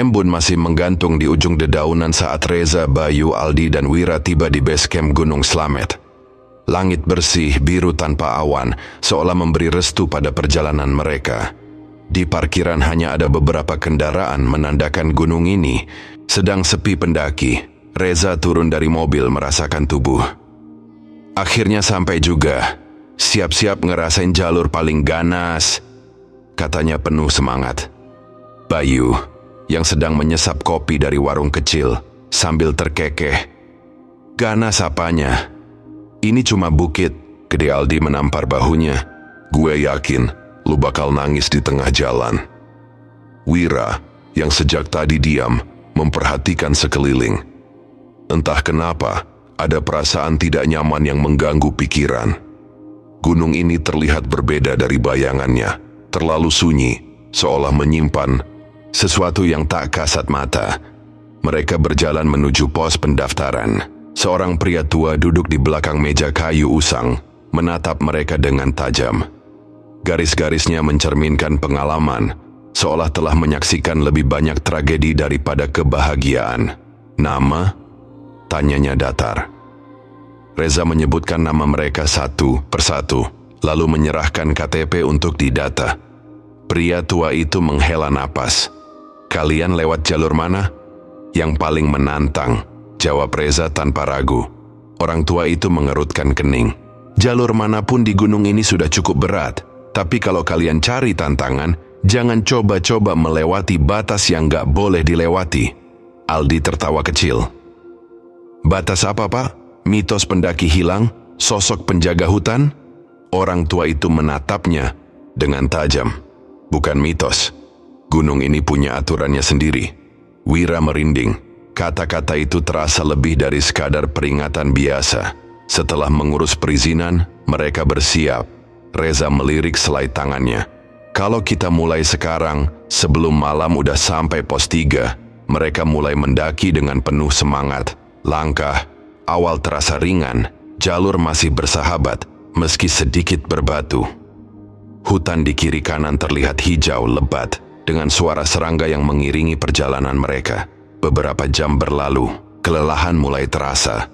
Embun masih menggantung di ujung dedaunan saat Reza, Bayu, Aldi, dan Wira tiba di base camp Gunung Slamet. Langit bersih, biru tanpa awan, seolah memberi restu pada perjalanan mereka. Di parkiran hanya ada beberapa kendaraan menandakan gunung ini sedang sepi pendaki. Reza turun dari mobil merasakan tubuh. Akhirnya sampai juga. Siap-siap ngerasain jalur paling ganas, katanya penuh semangat. Bayu, yang sedang menyesap kopi dari warung kecil, sambil terkekeh. Ganas apanya? Ini cuma bukit, Gede Aldi menampar bahunya. Gue yakin lu bakal nangis di tengah jalan. Wira, yang sejak tadi diam, memperhatikan sekeliling. Entah kenapa, ada perasaan tidak nyaman yang mengganggu pikiran. Gunung ini terlihat berbeda dari bayangannya, terlalu sunyi, seolah menyimpan sesuatu yang tak kasat mata. Mereka berjalan menuju pos pendaftaran. Seorang pria tua duduk di belakang meja kayu usang, menatap mereka dengan tajam. Garis-garisnya mencerminkan pengalaman, seolah telah menyaksikan lebih banyak tragedi daripada kebahagiaan. Nama? Tanyanya datar. Reza menyebutkan nama mereka satu persatu, lalu menyerahkan KTP untuk didata. Pria tua itu menghela napas. Kalian lewat jalur mana? Yang paling menantang, jawab Reza tanpa ragu. Orang tua itu mengerutkan kening. Jalur manapun di gunung ini sudah cukup berat, tapi kalau kalian cari tantangan, jangan coba-coba melewati batas yang gak boleh dilewati. Aldi tertawa kecil. Batas apa, Pak? Mitos pendaki hilang? Sosok penjaga hutan? Orang tua itu menatapnya dengan tajam. Bukan mitos. Gunung ini punya aturannya sendiri. Wira merinding. Kata-kata itu terasa lebih dari sekadar peringatan biasa. Setelah mengurus perizinan, mereka bersiap. Reza melirik selai tangannya. Kalau kita mulai sekarang, sebelum malam udah sampai pos 3, mereka mulai mendaki dengan penuh semangat. Langkah awal terasa ringan, jalur masih bersahabat, meski sedikit berbatu. Hutan di kiri kanan terlihat hijau lebat, dengan suara serangga yang mengiringi perjalanan mereka. Beberapa jam berlalu, kelelahan mulai terasa.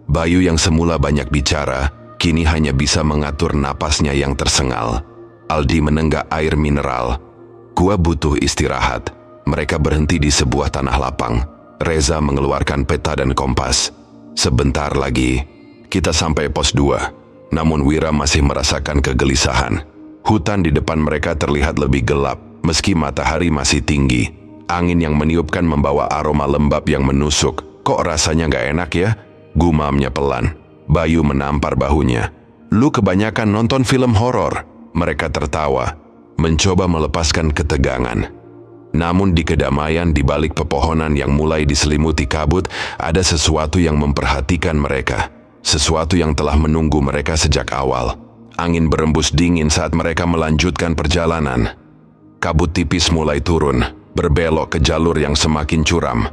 Bayu yang semula banyak bicara, kini hanya bisa mengatur napasnya yang tersengal. Aldi menenggak air mineral. Gua butuh istirahat. Mereka berhenti di sebuah tanah lapang. Reza mengeluarkan peta dan kompas. Sebentar lagi, kita sampai pos 2. Namun Wira masih merasakan kegelisahan. Hutan di depan mereka terlihat lebih gelap, meski matahari masih tinggi. Angin yang meniupkan membawa aroma lembab yang menusuk. Kok rasanya gak enak ya? Gumamnya pelan. Bayu menampar bahunya. Lu kebanyakan nonton film horor. Mereka tertawa, mencoba melepaskan ketegangan. Namun di kedamaian di balik pepohonan yang mulai diselimuti kabut, ada sesuatu yang memperhatikan mereka. Sesuatu yang telah menunggu mereka sejak awal. Angin berembus dingin saat mereka melanjutkan perjalanan. Kabut tipis mulai turun, berbelok ke jalur yang semakin curam.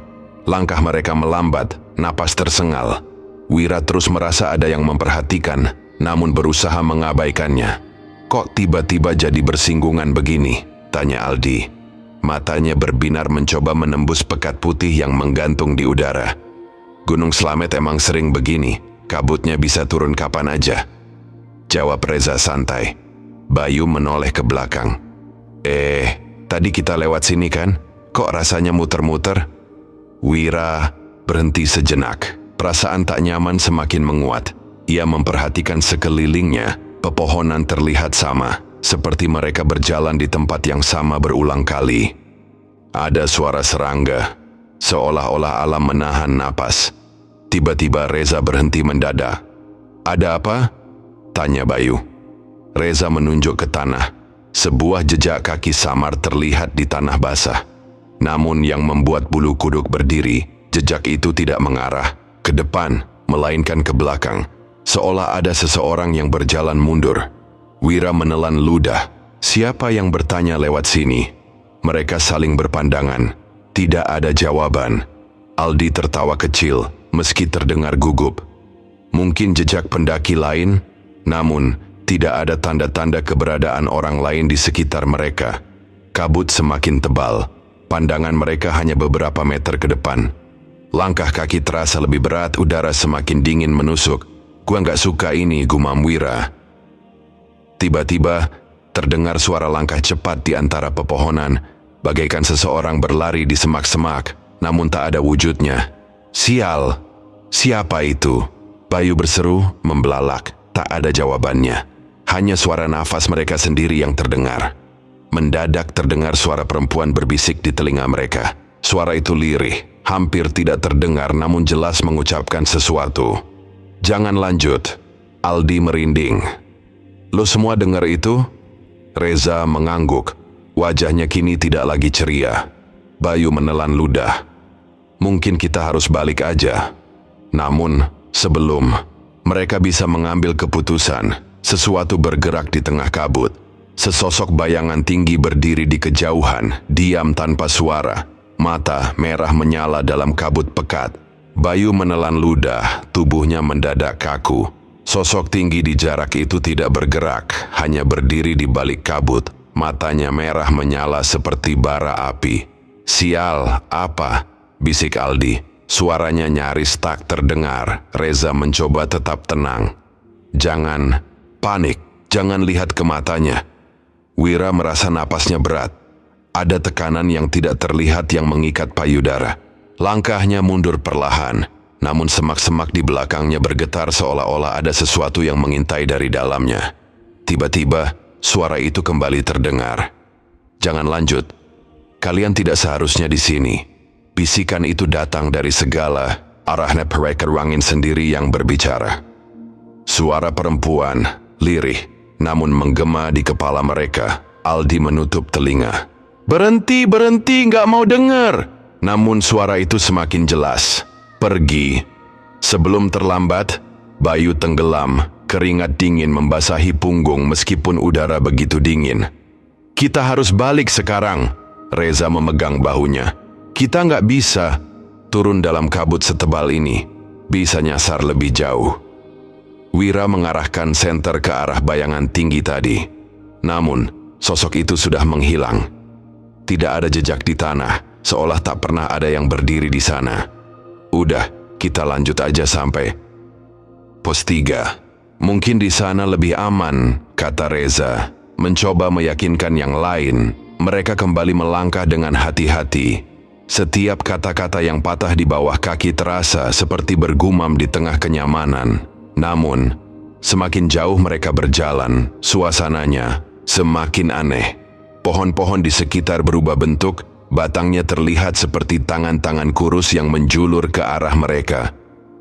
Langkah mereka melambat, napas tersengal. Wira terus merasa ada yang memperhatikan, namun berusaha mengabaikannya. Kok tiba-tiba jadi bersinggungan begini? Tanya Aldi. Matanya berbinar mencoba menembus pekat putih yang menggantung di udara. Gunung Slamet emang sering begini, kabutnya bisa turun kapan aja. Jawab Reza santai. Bayu menoleh ke belakang. Tadi kita lewat sini kan? Kok rasanya muter-muter? Wira berhenti sejenak. Perasaan tak nyaman semakin menguat. Ia memperhatikan sekelilingnya. Pepohonan terlihat sama, seperti mereka berjalan di tempat yang sama berulang kali. Ada suara serangga, seolah-olah alam menahan napas. Tiba-tiba Reza berhenti mendadak. Ada apa? Tanya Bayu. Reza menunjuk ke tanah. Sebuah jejak kaki samar terlihat di tanah basah. Namun yang membuat bulu kuduk berdiri, jejak itu tidak mengarah ke depan, melainkan ke belakang. Seolah ada seseorang yang berjalan mundur. Wira menelan ludah. Siapa yang bertanya lewat sini? Mereka saling berpandangan. Tidak ada jawaban. Aldi tertawa kecil, meski terdengar gugup. Mungkin jejak pendaki lain, namun tidak ada tanda-tanda keberadaan orang lain di sekitar mereka. Kabut semakin tebal. Pandangan mereka hanya beberapa meter ke depan. Langkah kaki terasa lebih berat, udara semakin dingin menusuk. Gua nggak suka ini, gumam Wira. Tiba-tiba, terdengar suara langkah cepat di antara pepohonan, bagaikan seseorang berlari di semak-semak, namun tak ada wujudnya. Sial! Siapa itu? Bayu berseru, membelalak. Tak ada jawabannya. Hanya suara nafas mereka sendiri yang terdengar. Mendadak terdengar suara perempuan berbisik di telinga mereka. Suara itu lirih, hampir tidak terdengar namun jelas mengucapkan sesuatu. Jangan lanjut. Aldi merinding. Lo semua dengar itu? Reza mengangguk. Wajahnya kini tidak lagi ceria. Bayu menelan ludah. Mungkin kita harus balik aja. Namun, sebelum mereka bisa mengambil keputusan, sesuatu bergerak di tengah kabut. Sesosok bayangan tinggi berdiri di kejauhan, diam tanpa suara. Mata merah menyala dalam kabut pekat. Bayu menelan ludah, tubuhnya mendadak kaku. Sosok tinggi di jarak itu tidak bergerak, hanya berdiri di balik kabut. Matanya merah menyala seperti bara api. Sial, apa? Bisik Aldi. Suaranya nyaris tak terdengar. Reza mencoba tetap tenang. Jangan panik, jangan lihat ke matanya. Wira merasa napasnya berat. Ada tekanan yang tidak terlihat yang mengikat payudara. Langkahnya mundur perlahan, namun semak-semak di belakangnya bergetar seolah-olah ada sesuatu yang mengintai dari dalamnya. Tiba-tiba, suara itu kembali terdengar. Jangan lanjut. Kalian tidak seharusnya di sini. Bisikan itu datang dari segala arahnya. Pereker angin sendiri yang berbicara. Suara perempuan, lirih, namun menggema di kepala mereka. Aldi menutup telinga. Berhenti, berhenti, nggak mau dengar. Namun suara itu semakin jelas. Pergi. Sebelum terlambat, Bayu tenggelam. Keringat dingin membasahi punggung meskipun udara begitu dingin. Kita harus balik sekarang. Reza memegang bahunya. Kita nggak bisa turun dalam kabut setebal ini. Bisa nyasar lebih jauh. Wira mengarahkan senter ke arah bayangan tinggi tadi. Namun, sosok itu sudah menghilang. Tidak ada jejak di tanah, seolah tak pernah ada yang berdiri di sana. Udah, kita lanjut aja sampai pos 3. Mungkin di sana lebih aman, kata Reza. Mencoba meyakinkan yang lain, mereka kembali melangkah dengan hati-hati. Setiap kata-kata yang patah di bawah kaki terasa seperti bergumam di tengah kenyamanan. Namun, semakin jauh mereka berjalan, suasananya semakin aneh. Pohon-pohon di sekitar berubah bentuk, batangnya terlihat seperti tangan-tangan kurus yang menjulur ke arah mereka.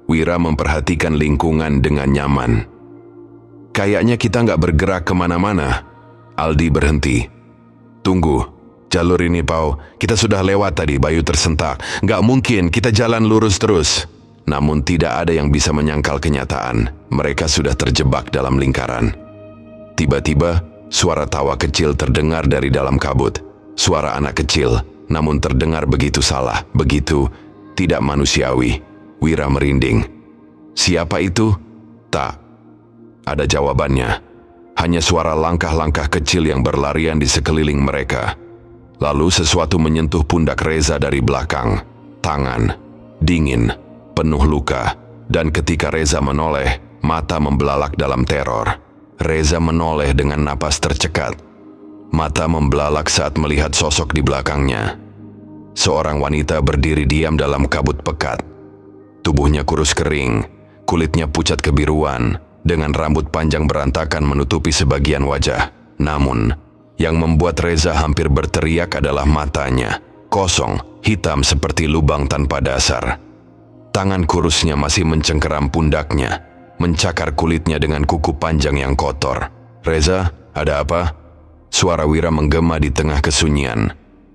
Wira memperhatikan lingkungan dengan nyaman. Kayaknya kita nggak bergerak kemana-mana. Aldi berhenti. Tunggu, jalur ini Pau, kita sudah lewat tadi. Bayu tersentak. Nggak mungkin, kita jalan lurus terus. Namun tidak ada yang bisa menyangkal kenyataan. Mereka sudah terjebak dalam lingkaran. Tiba-tiba, suara tawa kecil terdengar dari dalam kabut. Suara anak kecil, namun terdengar begitu salah, begitu tidak manusiawi. Wira merinding. Siapa itu? Tak ada jawabannya. Hanya suara langkah-langkah kecil yang berlarian di sekeliling mereka. Lalu sesuatu menyentuh pundak Reza dari belakang. Tangan, dingin, penuh luka. Dan ketika Reza menoleh, mata membelalak dalam teror. Reza menoleh dengan napas tercekat. Mata membelalak saat melihat sosok di belakangnya. Seorang wanita berdiri diam dalam kabut pekat. Tubuhnya kurus kering, kulitnya pucat kebiruan, dengan rambut panjang berantakan menutupi sebagian wajah. Namun, yang membuat Reza hampir berteriak adalah matanya. Kosong, hitam seperti lubang tanpa dasar. Tangan kurusnya masih mencengkeram pundaknya, mencakar kulitnya dengan kuku panjang yang kotor. Reza, ada apa? Suara Wira menggema di tengah kesunyian.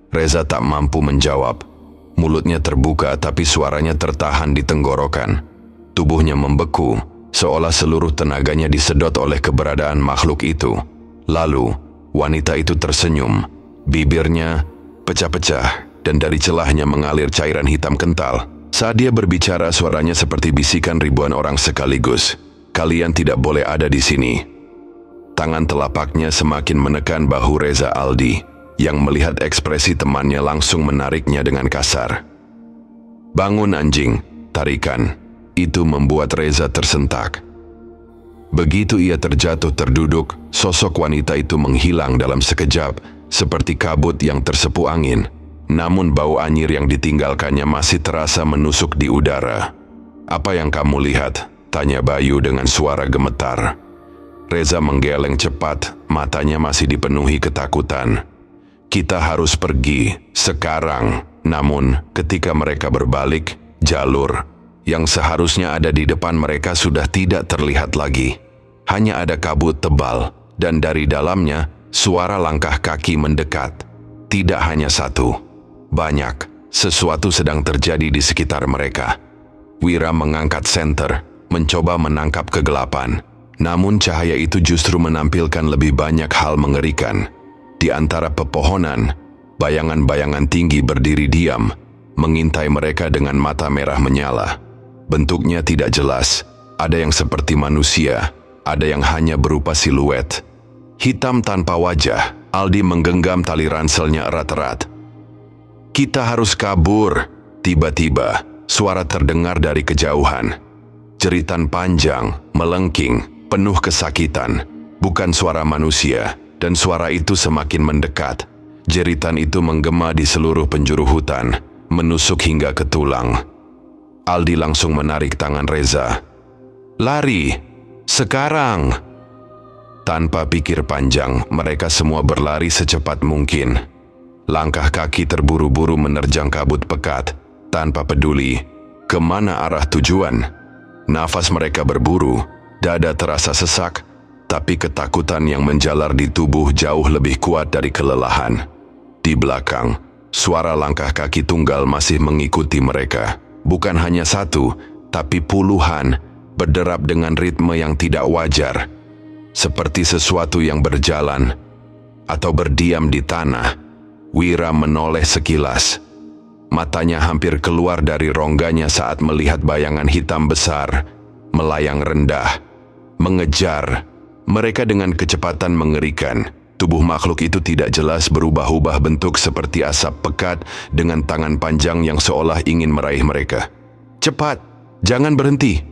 Reza tak mampu menjawab. Mulutnya terbuka tapi suaranya tertahan di tenggorokan. Tubuhnya membeku, seolah seluruh tenaganya disedot oleh keberadaan makhluk itu. Lalu, wanita itu tersenyum. Bibirnya pecah-pecah dan dari celahnya mengalir cairan hitam kental. Saat dia berbicara, suaranya seperti bisikan ribuan orang sekaligus. Kalian tidak boleh ada di sini. Tangan telapaknya semakin menekan bahu Reza Aldi. yang melihat ekspresi temannya langsung menariknya dengan kasar. "Bangun anjing," tarikan. Itu membuat Reza tersentak. Begitu ia terjatuh terduduk, sosok wanita itu menghilang dalam sekejap, seperti kabut yang tersepu angin. Namun bau anyir yang ditinggalkannya masih terasa menusuk di udara. "Apa yang kamu lihat?" tanya Bayu dengan suara gemetar. Reza menggeleng cepat, matanya masih dipenuhi ketakutan. "Kita harus pergi, sekarang." Namun, ketika mereka berbalik, jalur yang seharusnya ada di depan mereka sudah tidak terlihat lagi. Hanya ada kabut tebal, dan dari dalamnya, suara langkah kaki mendekat. Tidak hanya satu, banyak. Sesuatu sedang terjadi di sekitar mereka. Wira mengangkat senter, mencoba menangkap kegelapan. Namun cahaya itu justru menampilkan lebih banyak hal mengerikan. Di antara pepohonan, bayangan-bayangan tinggi berdiri diam, mengintai mereka dengan mata merah menyala. Bentuknya tidak jelas, ada yang seperti manusia, ada yang hanya berupa siluet. Hitam tanpa wajah, Aldi menggenggam tali ranselnya erat-erat. "Kita harus kabur." Tiba-tiba, suara terdengar dari kejauhan. Jeritan panjang, melengking, penuh kesakitan. Bukan suara manusia, dan suara itu semakin mendekat. Jeritan itu menggema di seluruh penjuru hutan, menusuk hingga ke tulang. Aldi langsung menarik tangan Reza. "Lari! Sekarang!" Tanpa pikir panjang, mereka semua berlari secepat mungkin. Langkah kaki terburu-buru menerjang kabut pekat, tanpa peduli kemana arah tujuan. Nafas mereka berburu, dada terasa sesak, tapi ketakutan yang menjalar di tubuh jauh lebih kuat dari kelelahan. Di belakang, suara langkah kaki tunggal masih mengikuti mereka. Bukan hanya satu, tapi puluhan, berderap dengan ritme yang tidak wajar. Seperti sesuatu yang berjalan atau berdiam di tanah. Wira menoleh sekilas. Matanya hampir keluar dari rongganya saat melihat bayangan hitam besar, melayang rendah, mengejar mereka dengan kecepatan mengerikan. Tubuh makhluk itu tidak jelas berubah-ubah bentuk seperti asap pekat dengan tangan panjang yang seolah ingin meraih mereka. "Cepat, jangan berhenti!"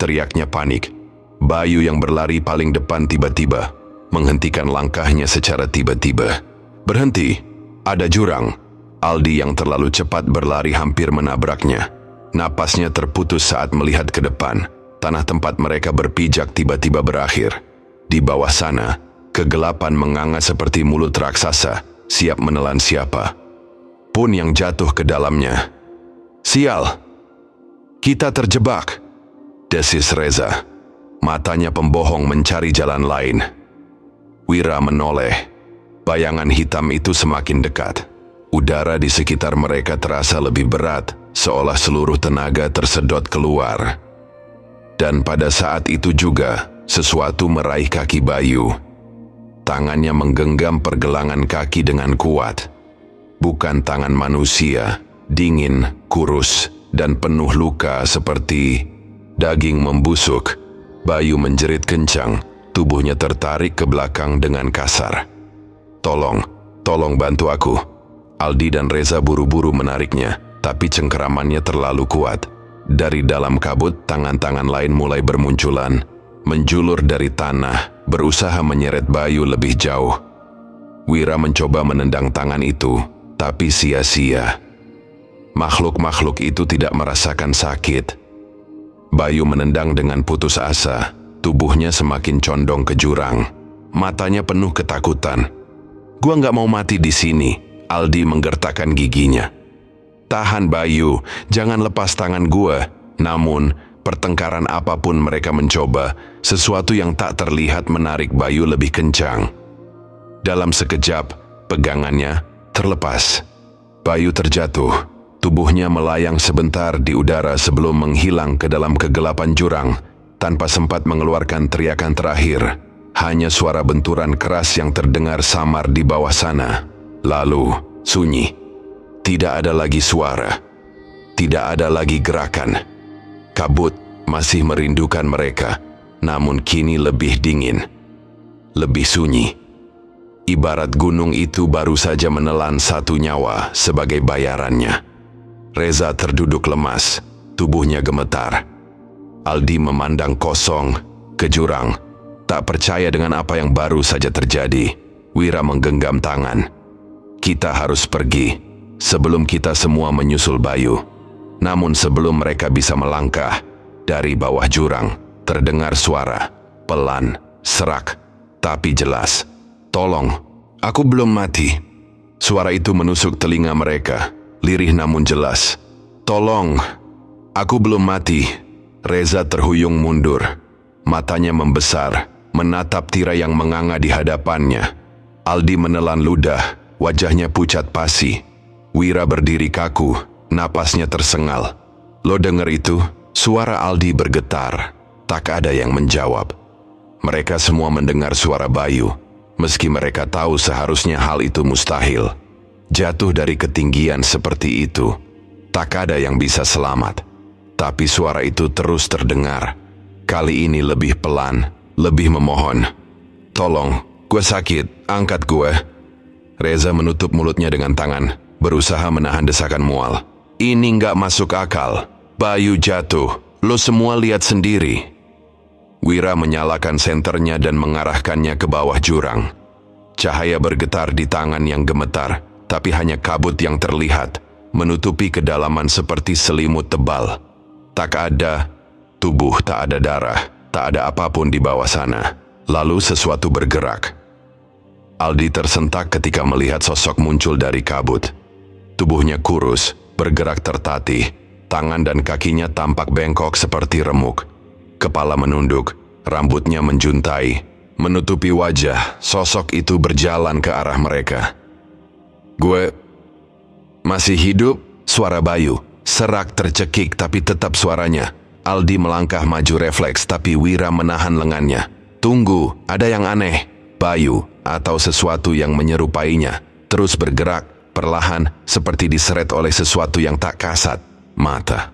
teriaknya panik. Bayu yang berlari paling depan tiba-tiba menghentikan langkahnya secara tiba-tiba. "Berhenti, ada jurang." Aldi yang terlalu cepat berlari hampir menabraknya. Napasnya terputus saat melihat ke depan. Tanah tempat mereka berpijak tiba-tiba berakhir. Di bawah sana, kegelapan menganga seperti mulut raksasa, siap menelan siapa pun yang jatuh ke dalamnya. "Sial! Kita terjebak!" desis Reza. Matanya pembohong mencari jalan lain. Wira menoleh. Bayangan hitam itu semakin dekat. Udara di sekitar mereka terasa lebih berat, seolah seluruh tenaga tersedot keluar. Dan pada saat itu juga, sesuatu meraih kaki Bayu. Tangannya menggenggam pergelangan kaki dengan kuat. Bukan tangan manusia, dingin, kurus, dan penuh luka seperti daging membusuk. Bayu menjerit kencang, tubuhnya tertarik ke belakang dengan kasar. Tolong bantu aku." Aldi dan Reza buru-buru menariknya, tapi cengkeramannya terlalu kuat. Dari dalam kabut, tangan-tangan lain mulai bermunculan, menjulur dari tanah, berusaha menyeret Bayu lebih jauh. Wira mencoba menendang tangan itu, tapi sia-sia. Makhluk-makhluk itu tidak merasakan sakit. Bayu menendang dengan putus asa, tubuhnya semakin condong ke jurang. Matanya penuh ketakutan. "Gua nggak mau mati di sini." Aldi menggertakkan giginya. "Tahan Bayu, jangan lepas tangan gua." Namun, pertengkaran apapun mereka mencoba, sesuatu yang tak terlihat menarik Bayu lebih kencang. Dalam sekejap, pegangannya terlepas. Bayu terjatuh. Tubuhnya melayang sebentar di udara sebelum menghilang ke dalam kegelapan jurang, tanpa sempat mengeluarkan teriakan terakhir. Hanya suara benturan keras yang terdengar samar di bawah sana. Lalu, sunyi. Tidak ada lagi suara. Tidak ada lagi gerakan. Kabut masih merindukan mereka, namun kini lebih dingin, lebih sunyi. Ibarat gunung itu baru saja menelan satu nyawa sebagai bayarannya. Reza terduduk lemas, tubuhnya gemetar. Aldi memandang kosong, ke jurang, tak percaya dengan apa yang baru saja terjadi. Wira menggenggam tangan. Kita harus pergi, sebelum kita semua menyusul Bayu. Namun sebelum mereka bisa melangkah, dari bawah jurang, terdengar suara, pelan, serak, tapi jelas. Tolong, aku belum mati. Suara itu menusuk telinga mereka, lirih namun jelas. Tolong, aku belum mati. Reza terhuyung mundur. Matanya membesar, menatap tirai yang menganga di hadapannya. Aldi menelan ludah, wajahnya pucat pasi. Wira berdiri kaku, napasnya tersengal. Lo denger itu? Suara Aldi bergetar. Tak ada yang menjawab. Mereka semua mendengar suara Bayu, meski mereka tahu seharusnya hal itu mustahil. Jatuh dari ketinggian seperti itu, tak ada yang bisa selamat. Tapi suara itu terus terdengar. Kali ini lebih pelan, lebih memohon. Tolong, gue sakit, angkat gue. Reza menutup mulutnya dengan tangan, berusaha menahan desakan mual. Ini nggak masuk akal. Bayu jatuh, lo semua lihat sendiri. Wira menyalakan senternya dan mengarahkannya ke bawah jurang. Cahaya bergetar di tangan yang gemetar, tapi hanya kabut yang terlihat, menutupi kedalaman seperti selimut tebal. Tak ada tubuh, tak ada darah, tak ada apapun di bawah sana. Lalu sesuatu bergerak. Aldi tersentak ketika melihat sosok muncul dari kabut. Tubuhnya kurus, bergerak tertatih, tangan dan kakinya tampak bengkok seperti remuk. Kepala menunduk, rambutnya menjuntai, menutupi wajah. Sosok itu berjalan ke arah mereka. Gue masih hidup? Suara Bayu, serak tercekik tapi tetap suaranya. Aldi melangkah maju refleks tapi Wira menahan lengannya. Tunggu, ada yang aneh. Bayu, atau sesuatu yang menyerupainya, terus bergerak, perlahan, seperti diseret oleh sesuatu yang tak kasat. Mata.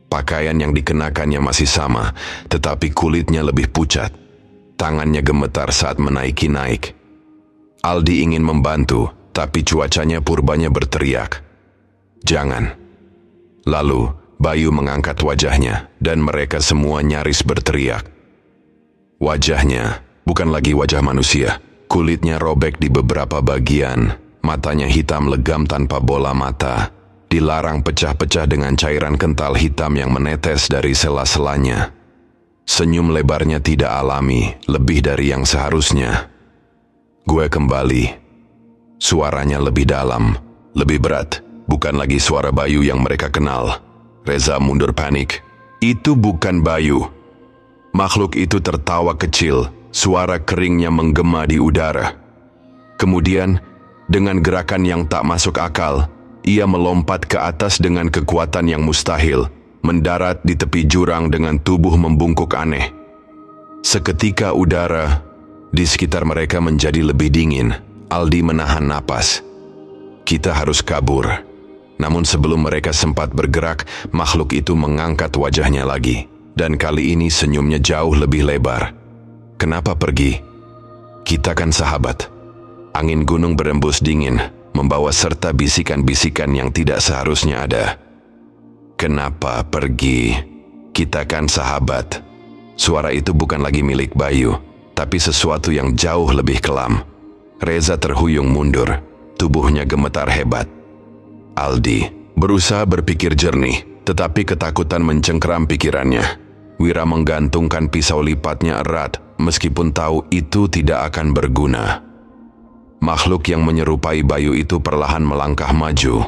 Pakaian yang dikenakannya masih sama, tetapi kulitnya lebih pucat. Tangannya gemetar saat menaiki naik. Aldi ingin membantu, tapi cuacanya purbanya berteriak. Jangan. Lalu, Bayu mengangkat wajahnya, dan mereka semua nyaris berteriak. Wajahnya bukan lagi wajah manusia. Kulitnya robek di beberapa bagian, matanya hitam legam tanpa bola mata. Dilarang pecah-pecah dengan cairan kental hitam yang menetes dari sela-selanya. Senyum lebarnya tidak alami, lebih dari yang seharusnya. Gue kembali. Suaranya lebih dalam, lebih berat. Bukan lagi suara Bayu yang mereka kenal. Reza mundur panik. Itu bukan Bayu. Makhluk itu tertawa kecil, suara keringnya menggema di udara. Kemudian, dengan gerakan yang tak masuk akal, ia melompat ke atas dengan kekuatan yang mustahil, mendarat di tepi jurang dengan tubuh membungkuk aneh. Seketika udara di sekitar mereka menjadi lebih dingin. Aldi menahan napas. Kita harus kabur. Namun sebelum mereka sempat bergerak, makhluk itu mengangkat wajahnya lagi. Dan kali ini senyumnya jauh lebih lebar. Kenapa pergi? Kita kan sahabat. Angin gunung berembus dingin, membawa serta bisikan-bisikan yang tidak seharusnya ada. Kenapa pergi? Kita kan sahabat. Suara itu bukan lagi milik Bayu, tapi sesuatu yang jauh lebih kelam. Reza terhuyung mundur, tubuhnya gemetar hebat. Aldi berusaha berpikir jernih, tetapi ketakutan mencengkeram pikirannya. Wira menggantungkan pisau lipatnya erat, meskipun tahu itu tidak akan berguna. Makhluk yang menyerupai Bayu itu perlahan melangkah maju.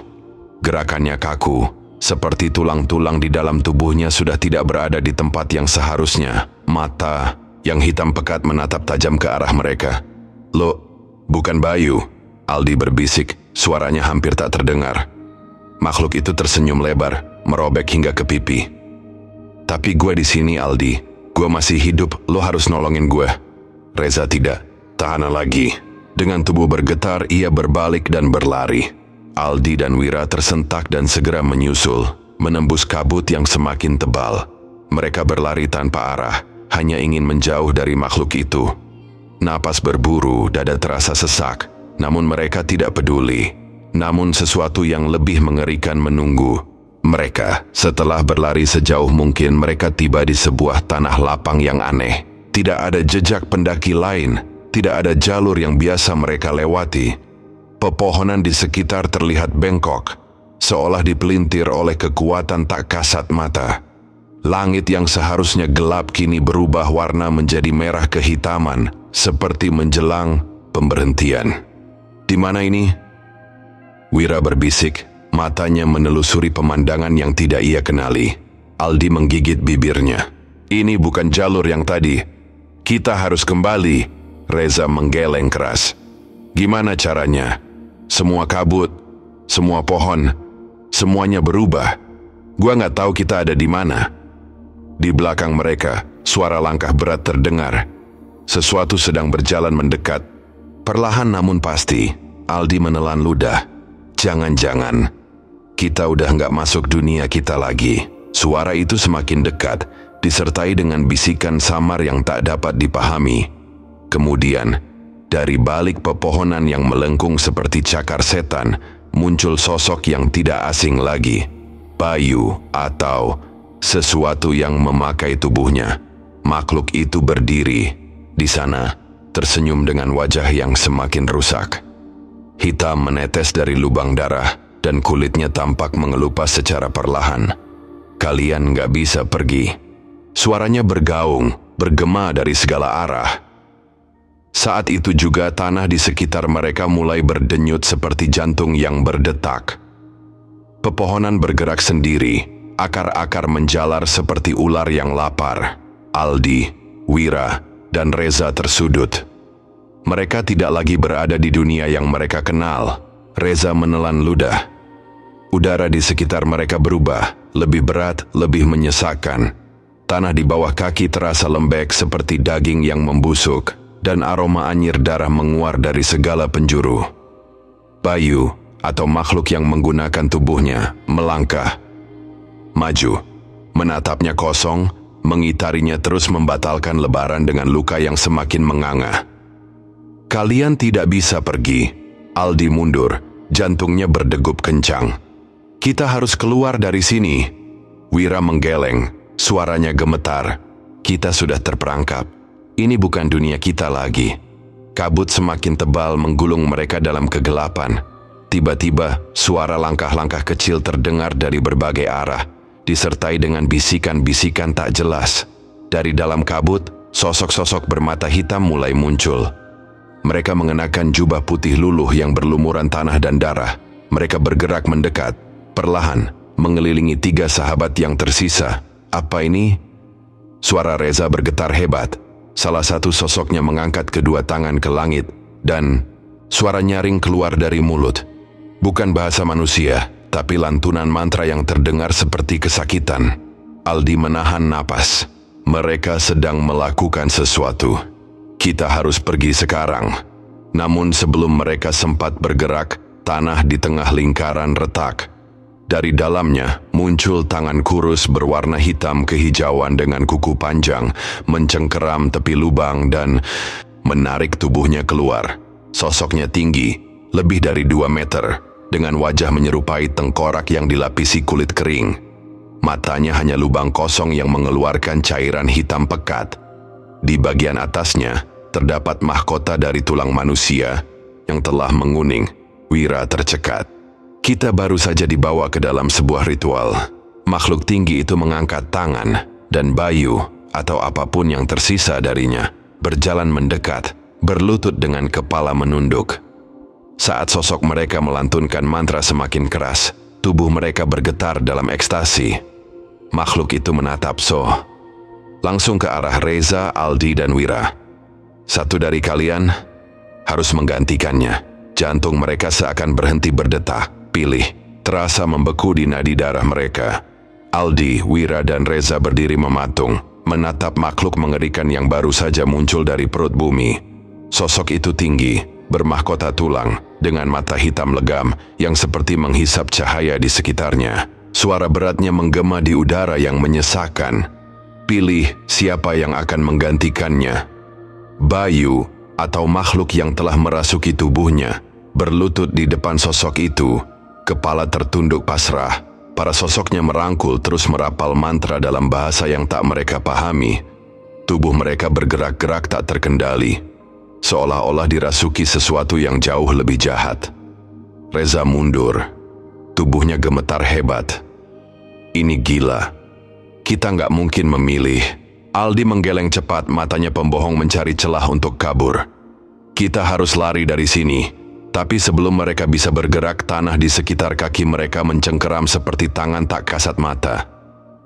Gerakannya kaku, seperti tulang-tulang di dalam tubuhnya sudah tidak berada di tempat yang seharusnya. Mata yang hitam pekat menatap tajam ke arah mereka. Lo, bukan Bayu, Aldi berbisik, suaranya hampir tak terdengar. Makhluk itu tersenyum lebar, merobek hingga ke pipi. Tapi gue di sini, Aldi. Gue masih hidup, lo harus nolongin gue. Reza tidak. Tahan lagi. Dengan tubuh bergetar, ia berbalik dan berlari. Aldi dan Wira tersentak dan segera menyusul, menembus kabut yang semakin tebal. Mereka berlari tanpa arah, hanya ingin menjauh dari makhluk itu. Napas berburu, dada terasa sesak. Namun mereka tidak peduli. Namun sesuatu yang lebih mengerikan menunggu mereka. Setelah berlari sejauh mungkin, mereka tiba di sebuah tanah lapang yang aneh. Tidak ada jejak pendaki lain, tidak ada jalur yang biasa mereka lewati. Pepohonan di sekitar terlihat bengkok, seolah dipelintir oleh kekuatan tak kasat mata. Langit yang seharusnya gelap kini berubah warna menjadi merah kehitaman, seperti menjelang pemberhentian. Di mana ini? Wira berbisik, matanya menelusuri pemandangan yang tidak ia kenali. Aldi menggigit bibirnya. Ini bukan jalur yang tadi. Kita harus kembali. Reza menggeleng keras. Gimana caranya? Semua kabut, semua pohon, semuanya berubah. Gua nggak tahu kita ada di mana. Di belakang mereka, suara langkah berat terdengar. Sesuatu sedang berjalan mendekat. Perlahan namun pasti, Aldi menelan ludah. Jangan-jangan kita udah nggak masuk dunia kita lagi. Suara itu semakin dekat, disertai dengan bisikan samar yang tak dapat dipahami. Kemudian, dari balik pepohonan yang melengkung seperti cakar setan, muncul sosok yang tidak asing lagi. Bayu atau sesuatu yang memakai tubuhnya. Makhluk itu berdiri di sana, tersenyum dengan wajah yang semakin rusak. Hitam menetes dari lubang darah, dan kulitnya tampak mengelupas secara perlahan. Kalian nggak bisa pergi. Suaranya bergaung, bergema dari segala arah. Saat itu juga tanah di sekitar mereka mulai berdenyut seperti jantung yang berdetak. Pepohonan bergerak sendiri, akar-akar menjalar seperti ular yang lapar. Aldi, Wira, dan Reza tersudut. Mereka tidak lagi berada di dunia yang mereka kenal. Reza menelan ludah. Udara di sekitar mereka berubah, lebih berat, lebih menyesakkan. Tanah di bawah kaki terasa lembek seperti daging yang membusuk, dan aroma anyir darah menguar dari segala penjuru. Bayu, atau makhluk yang menggunakan tubuhnya, melangkah. Maju, menatapnya kosong, mengitarinya terus membatalkan lebaran dengan luka yang semakin menganga. Kalian tidak bisa pergi. Aldi mundur, jantungnya berdegup kencang. Kita harus keluar dari sini. Wira menggeleng, suaranya gemetar. Kita sudah terperangkap. Ini bukan dunia kita lagi. Kabut semakin tebal menggulung mereka dalam kegelapan. Tiba-tiba, suara langkah-langkah kecil terdengar dari berbagai arah, disertai dengan bisikan-bisikan tak jelas. Dari dalam kabut, sosok-sosok bermata hitam mulai muncul. Mereka mengenakan jubah putih luluh yang berlumuran tanah dan darah. Mereka bergerak mendekat, perlahan, mengelilingi 3 sahabat yang tersisa. Apa ini? Suara Reza bergetar hebat. Salah satu sosoknya mengangkat kedua tangan ke langit, dan suara nyaring keluar dari mulut. Bukan bahasa manusia, tapi lantunan mantra yang terdengar seperti kesakitan. Aldi menahan napas. Mereka sedang melakukan sesuatu. Kita harus pergi sekarang. Namun sebelum mereka sempat bergerak, tanah di tengah lingkaran retak. Dari dalamnya muncul tangan kurus berwarna hitam kehijauan dengan kuku panjang, mencengkeram tepi lubang dan menarik tubuhnya keluar. Sosoknya tinggi, lebih dari 2 meter, dengan wajah menyerupai tengkorak yang dilapisi kulit kering. Matanya hanya lubang kosong yang mengeluarkan cairan hitam pekat. Di bagian atasnya, terdapat mahkota dari tulang manusia yang telah menguning. Wira tercekat. Kita baru saja dibawa ke dalam sebuah ritual. Makhluk tinggi itu mengangkat tangan, dan Bayu, atau apapun yang tersisa darinya, berjalan mendekat, berlutut dengan kepala menunduk. Saat sosok mereka melantunkan mantra semakin keras, tubuh mereka bergetar dalam ekstasi. Makhluk itu menatap So, langsung ke arah Reza, Aldi, dan Wira. Satu dari kalian harus menggantikannya. Jantung mereka seakan berhenti berdetak. Pilih. Terasa membeku di nadi darah mereka. Aldi, Wira, dan Reza berdiri mematung, menatap makhluk mengerikan yang baru saja muncul dari perut bumi. Sosok itu tinggi, bermahkota tulang, dengan mata hitam legam yang seperti menghisap cahaya di sekitarnya. Suara beratnya menggema di udara yang menyesakan. Pilih siapa yang akan menggantikannya. Bayu, atau makhluk yang telah merasuki tubuhnya. Berlutut di depan sosok itu, kepala tertunduk pasrah. Para sosoknya merangkul terus merapal mantra dalam bahasa yang tak mereka pahami. Tubuh mereka bergerak-gerak tak terkendali, seolah-olah dirasuki sesuatu yang jauh lebih jahat. Reza mundur. Tubuhnya gemetar hebat. Ini gila. Kita nggak mungkin memilih. Aldi menggeleng cepat, matanya pembohong mencari celah untuk kabur. Kita harus lari dari sini. Tapi sebelum mereka bisa bergerak, tanah di sekitar kaki mereka mencengkeram seperti tangan tak kasat mata.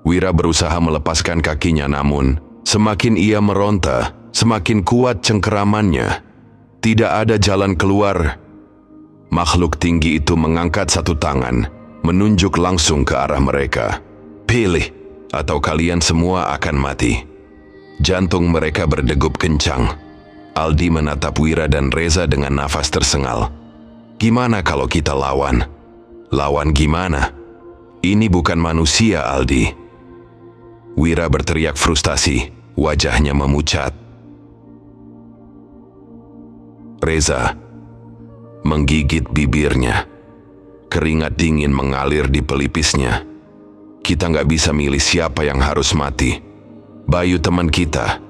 Wira berusaha melepaskan kakinya, namun semakin ia meronta, semakin kuat cengkeramannya. Tidak ada jalan keluar. Makhluk tinggi itu mengangkat satu tangan, menunjuk langsung ke arah mereka. Pilih, atau kalian semua akan mati. Jantung mereka berdegup kencang. Aldi menatap Wira dan Reza dengan nafas tersengal. Gimana kalau kita lawan? Lawan gimana? Ini bukan manusia, Aldi. Wira berteriak frustasi, wajahnya memucat. Reza menggigit bibirnya. Keringat dingin mengalir di pelipisnya. Kita nggak bisa milih siapa yang harus mati. Bayu teman kita.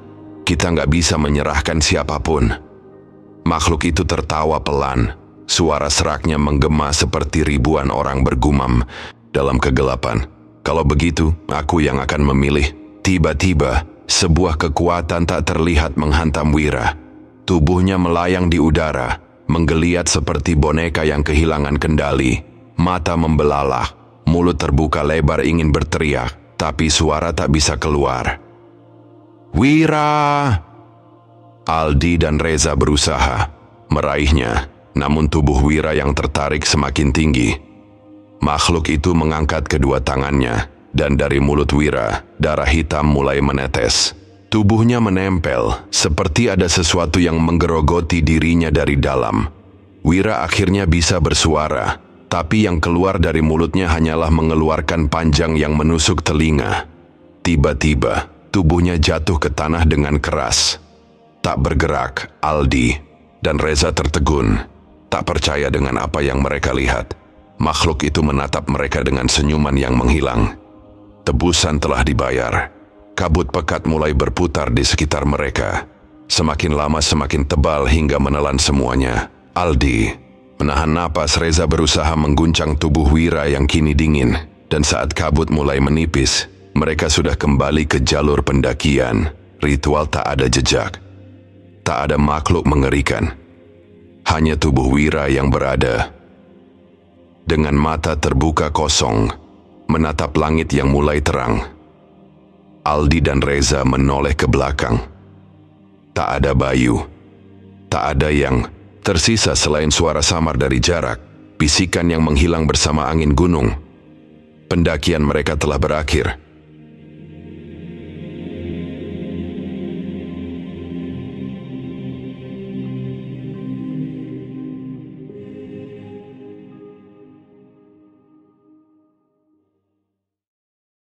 Kita nggak bisa menyerahkan siapapun. Makhluk itu tertawa pelan. Suara seraknya menggema seperti ribuan orang bergumam dalam kegelapan. Kalau begitu, aku yang akan memilih. Tiba-tiba, sebuah kekuatan tak terlihat menghantam Wira. Tubuhnya melayang di udara, menggeliat seperti boneka yang kehilangan kendali. Mata membelalak, mulut terbuka lebar ingin berteriak, tapi suara tak bisa keluar. Wira! Aldi dan Reza berusaha meraihnya, namun tubuh Wira yang tertarik semakin tinggi. Makhluk itu mengangkat kedua tangannya, dan dari mulut Wira, darah hitam mulai menetes. Tubuhnya menempel, seperti ada sesuatu yang menggerogoti dirinya dari dalam. Wira akhirnya bisa bersuara, tapi yang keluar dari mulutnya hanyalah mengeluarkan panjang yang menusuk telinga. Tiba-tiba, tubuhnya jatuh ke tanah dengan keras. Tak bergerak, Aldi dan Reza tertegun, tak percaya dengan apa yang mereka lihat. Makhluk itu menatap mereka dengan senyuman yang menghilang. Tebusan telah dibayar. Kabut pekat mulai berputar di sekitar mereka. Semakin lama semakin tebal hingga menelan semuanya. Aldi menahan napas, Reza berusaha mengguncang tubuh Wira yang kini dingin. Dan saat kabut mulai menipis, mereka sudah kembali ke jalur pendakian. Ritual tak ada jejak. Tak ada makhluk mengerikan. Hanya tubuh Wira yang berada. Dengan mata terbuka kosong, menatap langit yang mulai terang. Aldi dan Reza menoleh ke belakang. Tak ada Bayu. Tak ada yang tersisa selain suara samar dari jarak, bisikan yang menghilang bersama angin gunung. Pendakian mereka telah berakhir.